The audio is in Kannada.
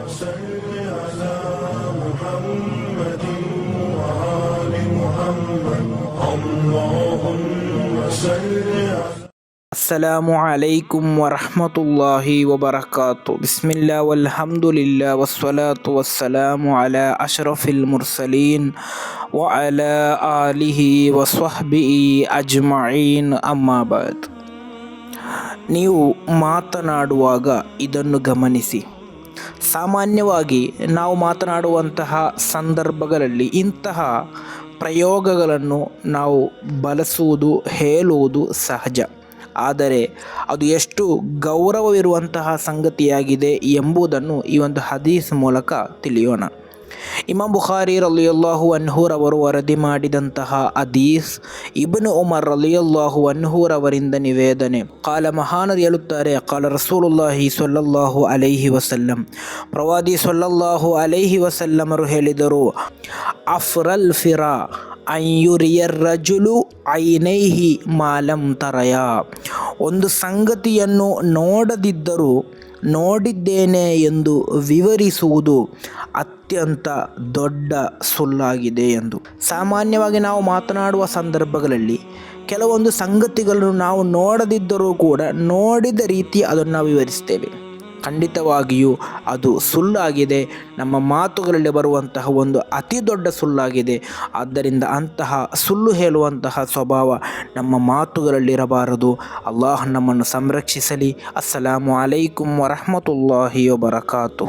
صل على محمد وآل محمد اللهم صل على ಅಸ್ಸಲಾಮು ಅಲೈಕುಂ ವರಹಮತುಲ್ಲಾಹಿ ವಬರಕಾತು. ಬಿಸ್ಮಿಲ್ಲಾ ವಲ್ಹಮ್ದುಲಿಲ್ಲಾ ವಸ್ಸಲಾತು ವಸ್ಸಲಾಮು ಅಲಾ ಅಶ್ರಫಿಲ್ ಮುರ್ಸಲೀನ್ ವ ಅಲಾ ಆಲಿಹಿ ವಸ್ವಹ್ಬಿಹಿ ಅಜ್ಮഈನ್. ಅಮ್ಮಾ ಬಾದ್. ನೀವು ಮಾತನಾಡುವಾಗ ಇದನ್ನು ಗಮನಿಸಿ. ಸಾಮಾನ್ಯವಾಗಿ ನಾವು ಮಾತನಾಡುವಂತಹ ಸಂದರ್ಭಗಳಲ್ಲಿ ಇಂತಹ ಪ್ರಯೋಗಗಳನ್ನು ನಾವು ಬಳಸುವುದು, ಹೇಳುವುದು ಸಹಜ. ಆದರೆ ಅದು ಎಷ್ಟು ಗೌರವವಿರುವಂತಹ ಸಂಗತಿಯಾಗಿದೆ ಎಂಬುದನ್ನು ಈ ಒಂದು ಹದೀಸ್ ಮೂಲಕ ತಿಳಿಯೋಣ. ಇಮಾಮ್ ಬುಖಾರಿ ರಲಿಯಲ್ಲಾಹು ಅನ್ಹುರವರು ವರದಿ ಮಾಡಿದಂತಹ ಹದೀಸ್, ಇಬ್ನು ಉಮರ್ ರಲಿಯಲ್ಲಾಹು ಅನ್ಹುರವರಿಂದ ನಿವೇದನೆ. ಕಾಲ ಮಹಾನರು ಹೇಳುತ್ತಾರೆ, ಕಾಲ ರಸೂಲುಲ್ಲಾಹಿ ಸ್ವಲ್ಲಲ್ಲಾಹು ಅಲೈಹಿ ವಸಲ್ಲಂ, ಪ್ರವಾದಿ ಸ್ವಲ್ಲಲ್ಲಾಹು ಅಲೈಹಿ ವಸಲ್ಲಮರು ಹೇಳಿದರು, ಅಫ್ರಲ್ ಫಿರಾ ಅಯ್ಯುರಿಯರ್ ರಜುಲು ಐನೈಹಿ ಮಾಲಂ ತರಯ. ಒಂದು ಸಂಗತಿಯನ್ನು ನೋಡದಿದ್ದರೂ ನೋಡಿದ್ದೇನೆ ಎಂದು ವಿವರಿಸುವುದು ಅತ್ಯಂತ ದೊಡ್ಡ ಸುಳ್ಳಾಗಿದೆ ಎಂದು. ಸಾಮಾನ್ಯವಾಗಿ ನಾವು ಮಾತನಾಡುವ ಸಂದರ್ಭಗಳಲ್ಲಿ ಕೆಲವೊಂದು ಸಂಗತಿಗಳನ್ನು ನಾವು ನೋಡದಿದ್ದರೂ ಕೂಡ ನೋಡಿದ ರೀತಿ ಅದನ್ನು ನಾವು ವಿವರಿಸ್ತೇವೆ. ಖಂಡಿತವಾಗಿಯೂ ಅದು ಸುಳ್ಳಾಗಿದೆ. ನಮ್ಮ ಮಾತುಗಳಲ್ಲಿ ಬರುವಂತಹ ಒಂದು ಅತಿ ದೊಡ್ಡ ಸುಳ್ಳಾಗಿದೆ. ಆದ್ದರಿಂದ ಅಂತಹ ಸುಳ್ಳು ಹೇಳುವಂತಹ ಸ್ವಭಾವ ನಮ್ಮ ಮಾತುಗಳಲ್ಲಿರಬಾರದು. ಅಲ್ಲಾಹ್ ನಮ್ಮನ್ನು ಸಂರಕ್ಷಿಸಲಿ. ಅಸ್ಸಲಾಮು ಅಲೈಕುಂ ವರಹಮತುಲ್ಲಾಹಿ ವಬರಕಾತು.